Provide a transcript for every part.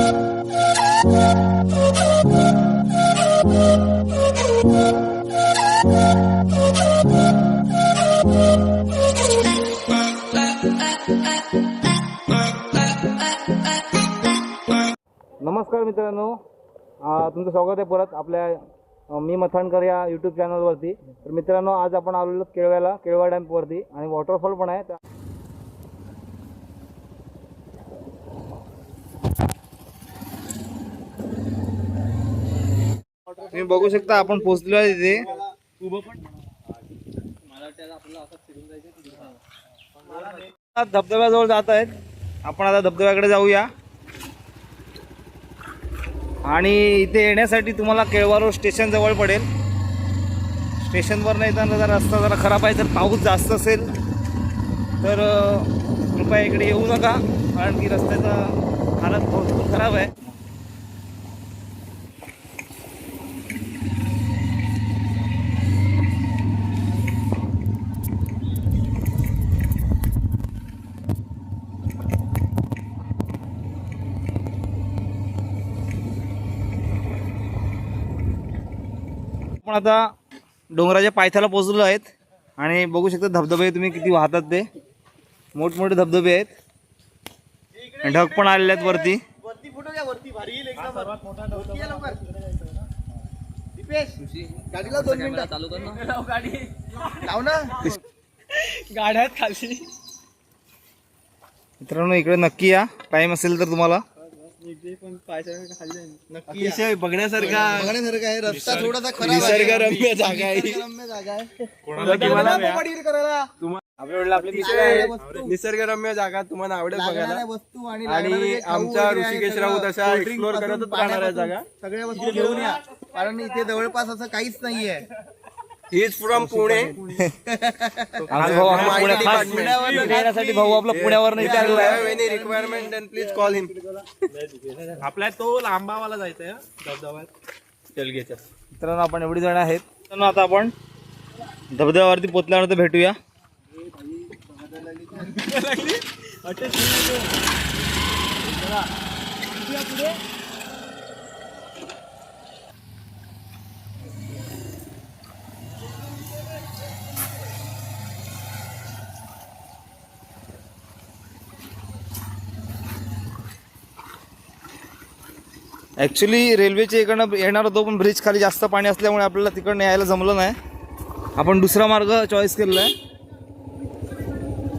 नमस्कार मित्रांनो, तुमचं स्वागत आहे परत आपल्या मी मथाणकर या यूट्यूब चॅनलवरती. तर मित्रांनो, आज आपण आलेलो केळवा डॅमवरती आणि वॉटरफॉल पण आहे. तुम्ही बघू शकता आपण पोहोचलो आहे तिथे. धबधब्याजवळ जात आहेत. आपण आता धबधब्याकडे जाऊया. आणि इथे येण्यासाठी तुम्हाला केळवा रोड स्टेशन जवळ पडेल. स्टेशनवर नाही येताना जर रस्ता जरा खराब आहे, जर पाऊस जास्त असेल तर कृपया इकडे येऊ नका, कारण की रस्त्याचा हालत भरपूर खराब आहे. आपण आता डोंगराच्या पायथ्याला पोहोचलो आहेत आणि बघू शकता धबधबे तुम्ही किती वाहतात. ते मोठमोठे धबधबे आहेत. ढग पण आलेले आहेत वरती. गाड्यात खाली. मित्रांनो, इकडे नक्की या टाइम असेल तर तुम्हाला. अतिशय बघण्यासारखा आहे. रस्ता थोडासा खराब आहे. निसर्गरम्य जागा आहे. निसर्गरम्य जागा तुम्हाला आवडेल बघायला. वस्तू आणि आमच्या ऋषिकेश राऊत अशा एक्सप्लोर करतच राहणाऱ्या जागा सगळ्या वस्तू घेऊन या, कारण इथे जवळपास असं काहीच नाहीये. Is from Pune. भाऊ आपला पुण्यावर नाही any requirement then please call him. आपल्या तो लांबावाला जायचंय धबधब्यात तेलगेच्या. मित्रांनो, आपण एवढी जण आहेत. मित्रांनो, आता आपण धबधब्यावरती पोचल्यानंतर भेटूया. ॲक्च्युली रेल्वेच्या इकडनं येणार होतो, पण ब्रिज खाली जास्त पाणी असल्यामुळे आपल्याला तिकडनं यायला जमलं नाही. आपण दुसरा मार्ग चॉईस केलेला आहे.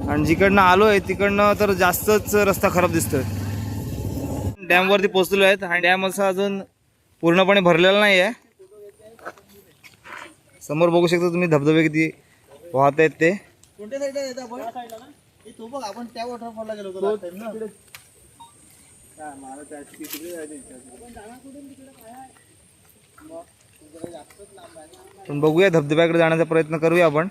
आणि जिकडनं आलो आहे तिकडनं तर जास्तच रस्ता खराब दिसतोय. डॅमवरती पोहोचलो आहेत आणि डॅम असा अजून पूर्णपणे भरलेला नाही आहे. समोर बघू शकता तुम्ही धबधबे किती वाहत आहेत ते. कोणत्या साईडला येत आपण? तो बघ, आपण त्या वॉटरफॉलला गेलो होतो. पण बघूया, धबधब्याकडे जाण्याचा प्रयत्न करूया आपण.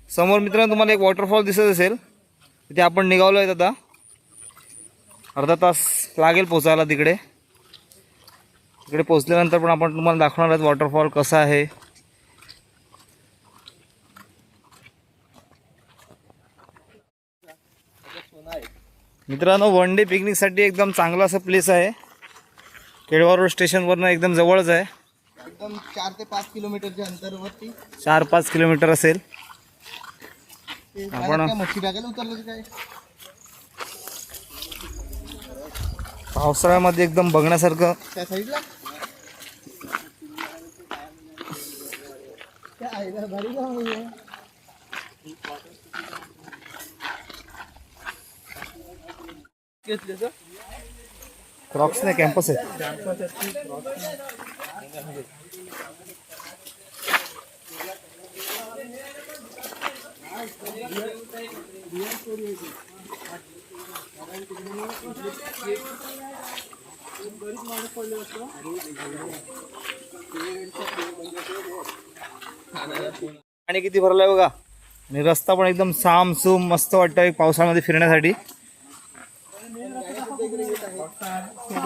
समोर मित्रांनो तुम्हाला एक वॉटरफॉल दिसत असेल. तिथे आपण निघालो आहेत. आता अर्धा तास लागेल पोचायला तिकडे. तिकडे पोचल्यानंतर पण आपण तुम्हाला दाखवणार आहेत वॉटरफॉल कसा आहे. मित्रांनो, वन डे पिकनिकसाठी एकदम चांगला असं प्लेस आहे. केळवा रोड स्टेशनवरनं एकदम जवळच आहे. एकदम 4 ते 5 किलोमीटरच्या अंतरावरती. 4-5 किलोमीटर असेल. आपण मच्छी टाकायला उतरलं काय? पावसाळ्यामध्ये एकदम बघण्यासारखं. त्या साईडला त्या आईला भारी आहे. घेतले क्रॉक्स नाही, कॅम्पस आहे. आणि किती भरलाय बघा. आणि रस्ता पण एकदम सामसूम मस्त वाटतं पावसामध्ये फिरण्यासाठी.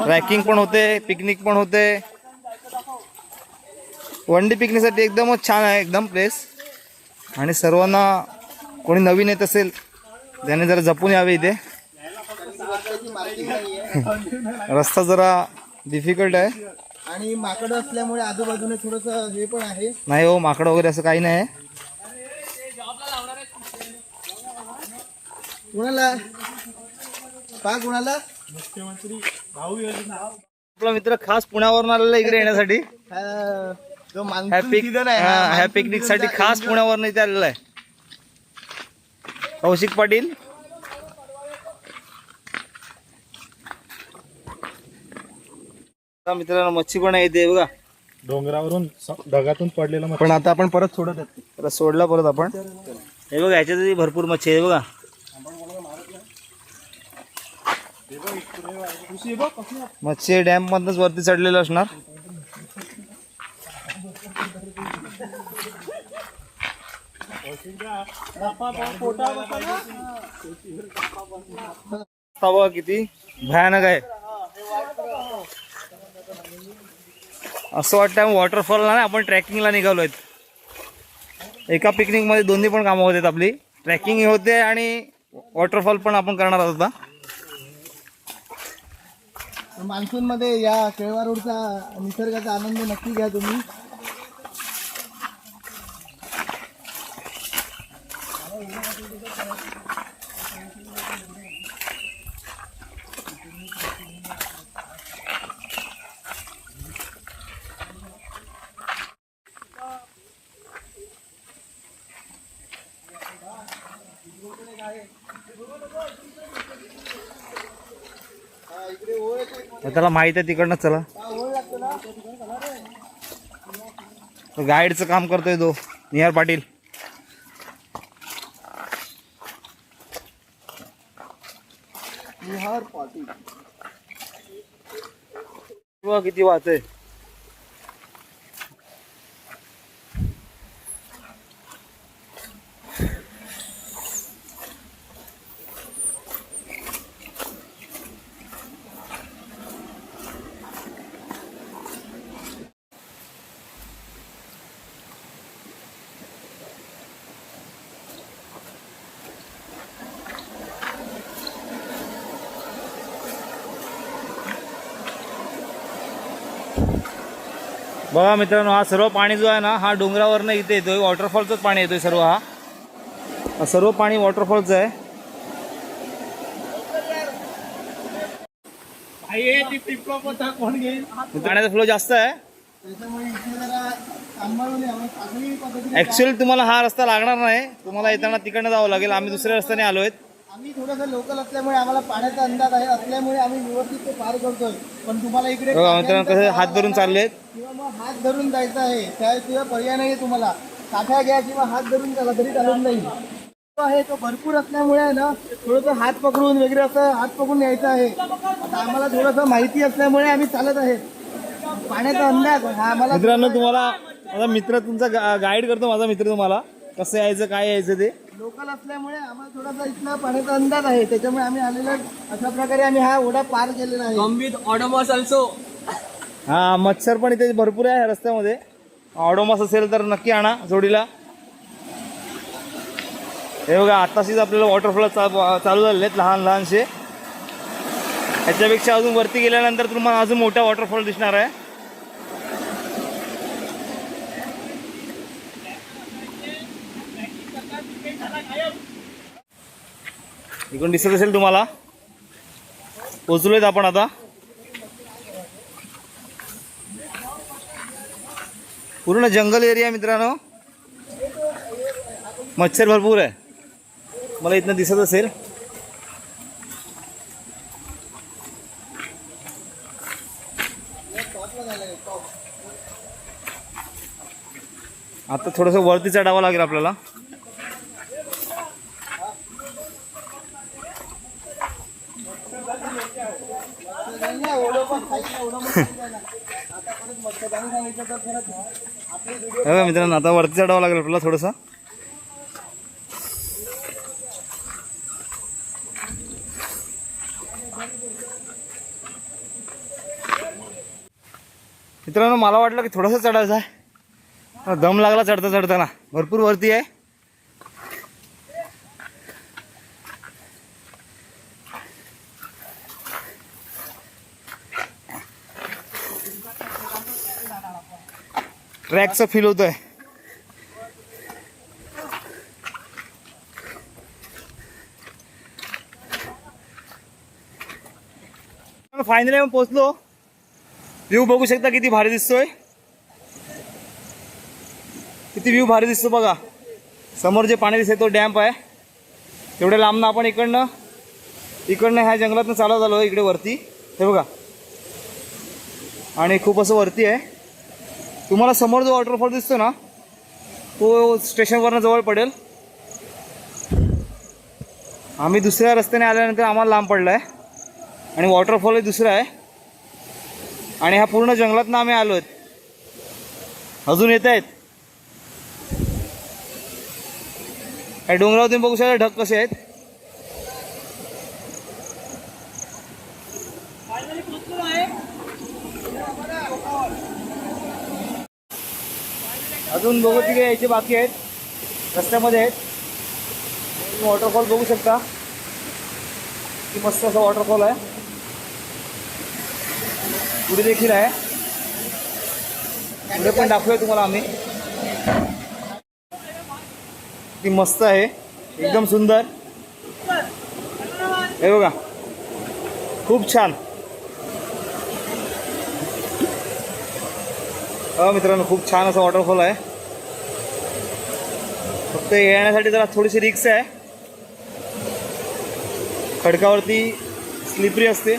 ट्रॅकिंग पण होते, पिकनिक पण होते. वन डे पिकनिकसाठी एकदमच छान आहे एकदम प्लेस. आणि सर्वांना कोणी नवीन येत असेल त्याने जरा जपून यावे इथे. रस्त्याची मार्किंग नाहीये रस्ता जरा डिफिकल्ट आहे. आणि माकड असल्यामुळे आजूबाजूने थोडस हे पण आहे. नाही हो, माकडं वगैरे असं काही नाही. कुणाला कुणाला आपला मित्र खास पुण्यावरून आलेला इकडे येण्यासाठी. जो ह्या मान्सून सीझन आहे ह्या पिकनिक साठी खास पुण्यावरून इथे आलेला आहे. कौशिक पाटील. मित्रांनो मच्छी पण येते बघा, डोंगरावरून ढगातून पडलेला पण आता आपण परत सोडत आहेत. परत सोडला परत आपण. हे बघा ह्याच्यातही भरपूर मच्छी आहे बघा. मच्छी डॅम मधनच वरती चढलेलं असणार. बघा किती भयानक आहे. असं वाटतं वॉटरफॉलला ना आपण ट्रॅकिंगला निघालोय. एका पिकनिक मध्ये दोन्ही पण कामं होतात आपली. ट्रॅकिंग होते आणि वॉटरफॉल पण आपण करणार आहोत आता. मान्सून मध्ये या केळवा रोडचा निसर्गाचा आनंद नक्की घ्या तुम्ही. त्याला माहित आहे तिकडनं. चला, गाईडचं काम करतोय तो निहार पाटील. निहार पाटील किती वाहतंय. बघा मित्रांनो, हा सर्व पाणी जो आहे ना हा डोंगरावरनं इथे येतोय. वॉटरफॉलचंच पाणी येतोय सर्व. हा सर्व पाणी वॉटरफॉलचं आहे. पाण्याचा फ्लो जास्त आहे. ऍक्च्युअली तुम्हाला हा रस्ता लागणार नाही. तुम्हाला येताना तिकडनं जावं लागेल. आम्ही दुसऱ्या रस्त्याने आलोय. आम्ही थोडंसं लोकल असल्यामुळे आम्हाला पाण्याचा अंदाज आहे असल्यामुळे आम्ही व्यवस्थित ते पार करतोय. पण तुम्हाला इकडे मित्रांनो कसं हात धरून चाललेत. किंवा मग हात धरून जायचं आहे त्याशिवाय पर्याय नाही तुम्हाला. काठ्या घ्या किंवा हात धरून चला तरी चालत नाही. आहे तो भरपूर असल्यामुळे आहे ना थोडंसं हात पकडून वगैरे असं हात पकडून यायचं आहे. आता आम्हाला थोडंसं माहिती असल्यामुळे आम्ही चालत आहे. पाण्याचा अंदाज हा आम्हाला. मित्रांनो तुम्हाला माझा मित्र तुमचा गाईड करतो. माझा मित्र तुम्हाला कसं यायचं काय यायचं ते. लोकल असल्यामुळे आम्हाला थोडासा इथला पाण्याचा अंदाज आहे त्याच्यामुळे आम्ही आलेलो अशा प्रकारे आम्ही हा ओढा पार केलेला आहे. ऑडोमॉस ऑल्सो. हा मच्छर पण इथे भरपूर आहे रस्त्यामध्ये. ऑडोमॉस असेल तर नक्की आणा जोडीला. हे बघा आताशीच आपल्याला वॉटरफॉल चालू झालेले आहेत लहान लहानसे. ह्याच्यापेक्षा अजून वरती गेल्यानंतर तुम्हाला अजून मोठा वॉटरफॉल दिसणार आहे. इकडून दिसत असेल तुम्हाला. पोचलोय आपण आता. पूर्ण जंगल एरिया मित्रांनो. मच्छर भरपूर आहे. मला इथनं दिसत असेल. आता थोडंसं वरती चढावं लागेल आपल्याला. मित्रांनो आता वरती चढावं लागेल आपल्याला थोडंसं. मित्रांनो मला वाटलं की थोडंसं चढायचं आहे. दम लागला चढता चढताना. भरपूर वरती आहे. ट्रॅकचं फील होत आहे. फायनली आपण पोहोचलो. व्ह्यू बघू शकता किती भारी दिसतोय. किती व्ह्यू भारी दिसतो बघा. समोर जे पाणी दिसतंय तो डॅम्प आहे. एवढ्या लांबनं आपण इकडनं ह्या जंगलातनं चालत आलो इकडे वरती. हे बघा. आणि खूप असं वरती आहे. तुम्हाला समोर जो वॉटरफॉल दिसतो ना तो स्टेशनवरनं जवळ पडेल. आम्ही दुसऱ्या रस्त्याने आल्यानंतर आम्हाला लांब पडला आहे. आणि वॉटरफॉल दुसरा आहे. आणि ह्या पूर्ण जंगलातनं आम्ही आलो आहेत. अजून येत आहेत. ह्या डोंगरावर तुम्ही बघू शकता ढग कसे आहेत. अजून बघू तिकडे यायचे बाकी आहेत. रस्त्यामध्ये आहेत. वॉटरफॉल बघू शकता की मस्त असा वॉटरफॉल आहे. पुढे देखील आहे. पुढे पण दाखवूया तुम्हाला आम्ही. ती मस्त आहे. एकदम सुंदर. हे बघा. खूप छान. मित्रांनो खूप छान असा वॉटरफॉल आहे. फक्त येण्यासाठी जरा थोडीशी रिस्क आहे. खडकावरती स्लिपरी असते.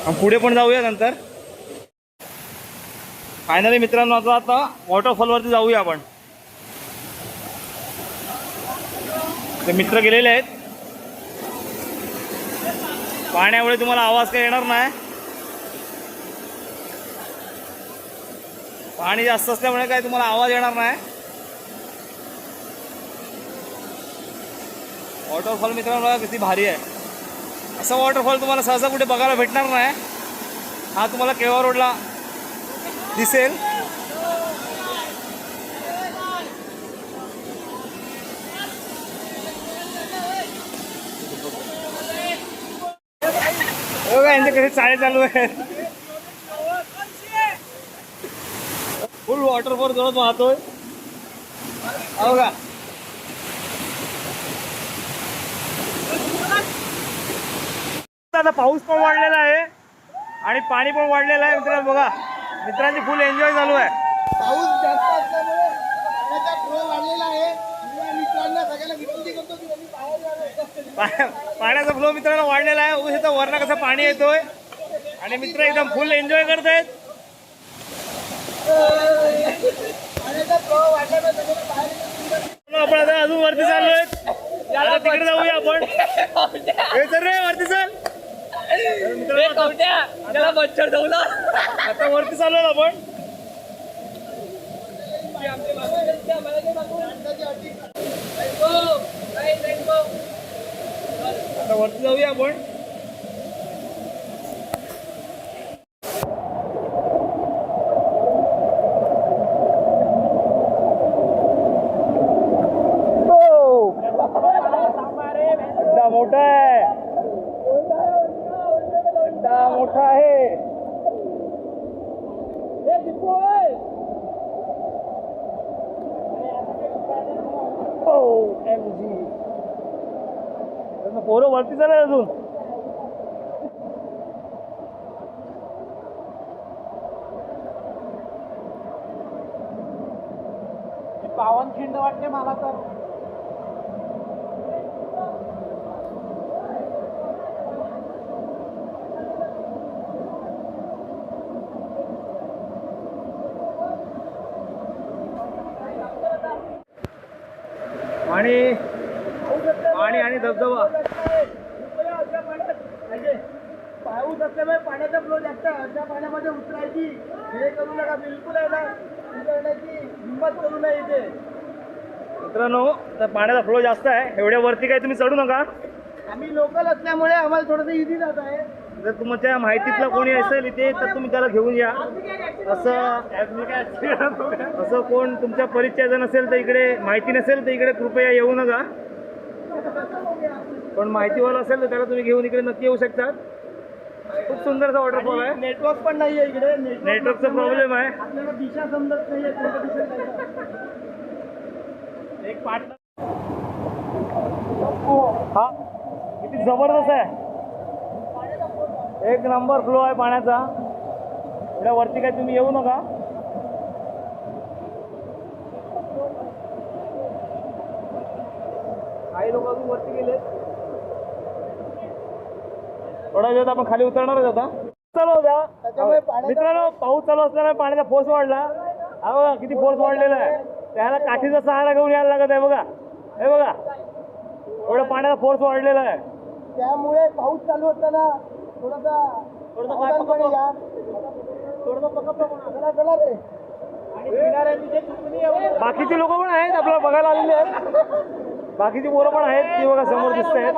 आणि पुढे पण जाऊया नंतर. फायनली मित्रांनो आता वॉटरफॉलवरती जाऊया आपण. ते मित्र गेलेले आहेत. पाण्यामुळे तुम्हाला आवाज काही येणार नाही. पाणी जास्त असल्यामुळे काही तुम्हाला आवाज येणार नाही. वॉटरफॉल मित्रांनो किती भारी आहे. असा वॉटरफॉल तुम्हाला सहसा कुठे बघायला भेटणार नाही. हा तुम्हाला केळवा रोडला दिसेल. बघा यांचे कसे चाळे चालू आहे. फुल वॉटरफॉल जवळ वाहतोय. बघा आता पाऊस पण वाढलेला आहे आणि पाणी पण वाढलेलं आहे. मित्रांनो बघा मित्रांची फुल एन्जॉय चालू आहे. पाऊस जास्त असल्यामुळे पाण्याचा फ्लो वाढलेला आहे. मित्रांना सगळ्यांना विनंती करतो की तुम्ही बाहेर या. पाण्याचा फ्लो मित्रांनो वाढलेला आहे. उगाच इथं वरनं कसं पाणी येतोय आणि मित्र एकदम फुल एन्जॉय करत आहेत. पाण्याचा फ्लो वाढल्यामुळे सगळ्यांना बाहेर आपण आता अजून वरती चाललोय. आता तिकडे जाऊया आपण. हे तर रे वरती चल. मच्छर ठेवला. आता वरती चाललोय आपण. आता वरती जाऊया आपण. खड्डा मोठा आहे. खड्डा मोठा आहे. पोरं वरती चालू आहे अजून. पावनखिंड वाटते मला तर. पाणी आणि धबधबा. पाऊस असल्यामुळे पाण्याचा फ्लो जास्त. अशा पाण्यामध्ये उतरायची हे करू नका. बिलकुल आहे ना उतरण्याची हिंमत करू नये इथे. मित्रांनो तर पाण्याचा फ्लो जास्त आहे. एवढ्या वरती काही तुम्ही चढू नका. आम्ही लोकल असल्यामुळे आम्हाला थोडंसं इझी जात आहे. जर तुमच्या माहितीतला कोणी असेल इथे तर तुम्ही त्याला घेऊन या. असं कोण तुमच्या परिचयाचं नसेल तर इकडे माहिती नसेल तर इकडे कृपया येऊ नका. पण माहितीवाला असेल तर त्याला तुम्ही घेऊन इकडे नक्की येऊ शकता. खूप सुंदरचा वॉटरफॉल आहे. नेटवर्क पण नाहीये इकडे. नेटवर्कचा प्रॉब्लेम आहे. आपल्याला दिशा समजत नाहीये कोणत्या दिशेत जायचं. एक पाठ हा किती जबरदस्त आहे. एक नंबर फ्लो आहे पाण्याचा. एवढ्या वरती काय तुम्ही येऊ नका. काही लोक अजून वरती गेले. थोडा वेळ आपण खाली उतरणारच आता. चालू होता मित्रांनो. पाऊस चालू असल्याने पाण्याचा फोर्स वाढला. हा बघा किती फोर्स वाढलेला आहे. त्याला काठीचा सहारा घेऊन यायला लागत आहे. बघा हे बघा एवढं पाण्याचा फोर्स वाढलेला आहे. त्यामुळे पाऊस चालू असताना थोडासा चला रे. बाकीचे लोक पण आहेत आपल्याला बघायला आलेले आहेत. बाकीची पोरं पण आहेत ती बघा समोर दिसत आहेत.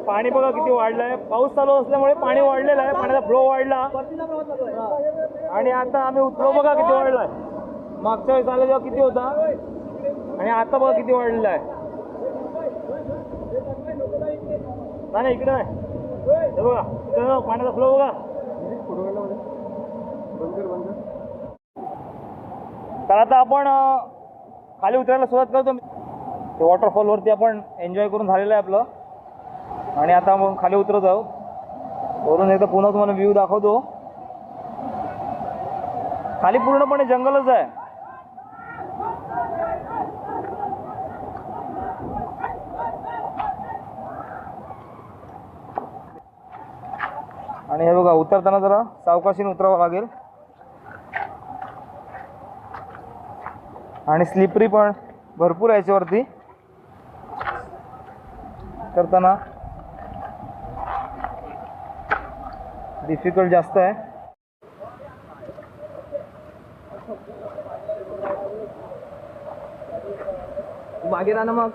पाणी बघा किती वाढलं आहे. पाऊस चालू असल्यामुळे पाणी वाढलेलं आहे. पाण्याचा फ्लो वाढला आणि आता आम्ही उतरो बघा किती वाढला आहे. मागच्या वेळेस आलं जेव्हा किती होता आणि आता बघा किती वाढलेला आहे. नाही इकडे नाही. हे बघा इकडे पाण्याचा फ्लो बघा. तर आता आपण खाली उतरायला सुरुवात करतो. ते वॉटरफॉलवरती आपण एन्जॉय करून झालेलं आहे आपलं आणि आता मग खाली उतरत आहोत. वरून एकदा पुन्हा तुम्हाला व्ह्यू दाखवतो. खाली पूर्णपणे जंगलच आहे. आणि हे बघा उतरताना जरा सावकाशीने उतरावं लागेल आणि स्लिपरी पण भरपूर आहे याच्यावरती करताना. डिफिकल्ट जास्त आहे. मागे राहा ना मग.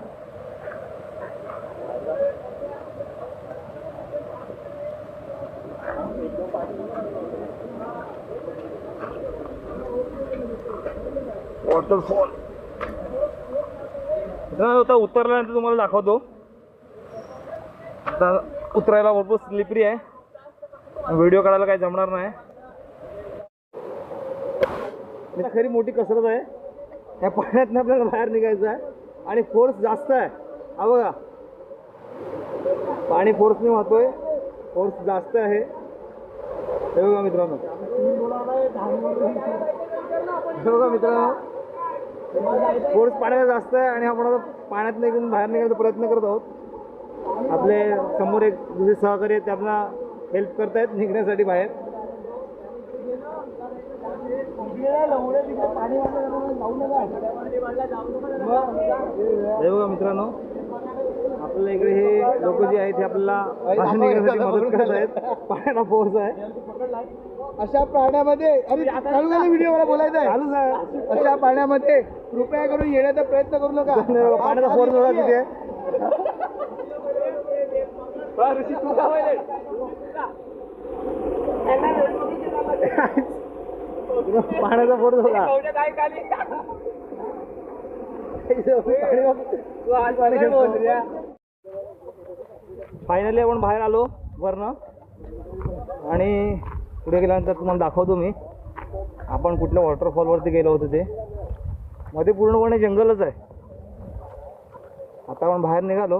वॉटरफॉल आता उतरल्यानंतर तुम्हाला दाखवतो. आता उतरायला भरपूर स्लिपरी आहे. व्हिडिओ काढायला काही जमणार नाही. खरी मोठी कसरत आहे. त्या पाण्यातनं आपल्याला बाहेर निघायचं आहे आणि फोर्स जास्त आहे. हा बघा पाणी फोर्सने वाहतोय. फोर्स जास्त आहे. हे बघा मित्रांनो. हे बघा मित्रांनो फोर्स पाण्याचा जास्त आहे आणि आपण आता पाण्यात निघून बाहेर निघायचा प्रयत्न करत आहोत. आपले समोर एक दुसरे सहकारी आहेत. ते आपल्याला हेल्प करतायत निघण्यासाठी बाहेर. हे बघा मित्रांनो आपल्याला इकडे हे लोक जे आहेत हे आपल्याला बाहेर निघण्यासाठी मदत करत आहेत. पाण्याला फोर्स आहे. अशा पाण्यामध्ये व्हिडिओ मला बोलायचा आहे. चालूच आहे. अशा पाण्यामध्ये कृपया करून येण्याचा प्रयत्न करू नका. पाण्याचा फोर्स बघा किती आहे. पाण्याचा फोर्स बघा. फायनली आपण बाहेर आलो वरनं आणि पुढे गेल्यानंतर तुम्हाला दाखवतो मी आपण कुठल्या वॉटरफॉलवरती गेलो होतो. ते मध्ये पूर्णपणे जंगलच आहे. आता आपण बाहेर निघालो.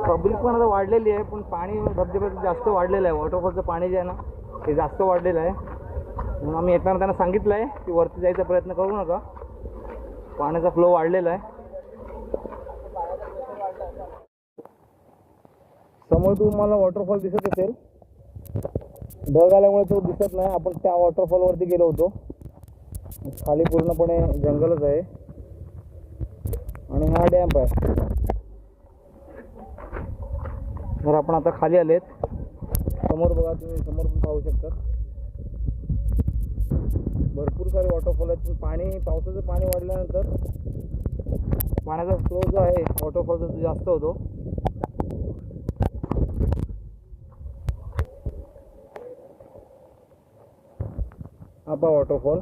पब्लिक पण आता वाढलेली आहे पण पाणी धबधब्याचं जास्त वाढलेलं आहे. वॉटरफॉलचं पाणी जे आहे ना ते जास्त वाढलेलं आहे. म्हणून आम्ही येताना त्यांना सांगितलं आहे की वरती जायचा प्रयत्न करू नका. पाण्याचा फ्लो वाढलेला आहे. समोर तुम्हाला वॉटरफॉल दिसत असेल. ढग आल्यामुळे तो दिसत नाही. आपण त्या वॉटरफॉलवरती गेलो होतो. खाली पूर्णपणे जंगलच आहे आणि हा डॅम्प आहे. तर आपण आता खाली आलेत. समोर बघा तुम्ही समोर पण पाहू शकता भरपूर सारे वॉटरफॉल आहेत. पण पाणी पावसाचं पाणी वाढल्यानंतर पाण्याचा फ्लो जो आहे वॉटरफॉलचा तो जास्त होतो. हा वॉटरफॉल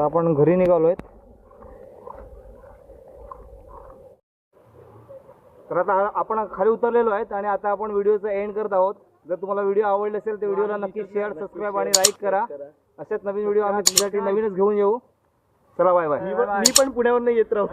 आता आपण घरी निघालोय. तर आता आपण खाली उतरलेलो आहेत आणि आता आपण व्हिडिओचा एंड करत आहोत. जर तुम्हाला व्हिडिओ आवडले असेल तर व्हिडिओला नक्की शेअर, सबस्क्राईब आणि लाईक करा. असेच नवीन व्हिडिओ आम्ही तुमच्यासाठी नवीनच घेऊन येऊ. चला बाय बाय. मी पण पुण्यावरून येत राहू.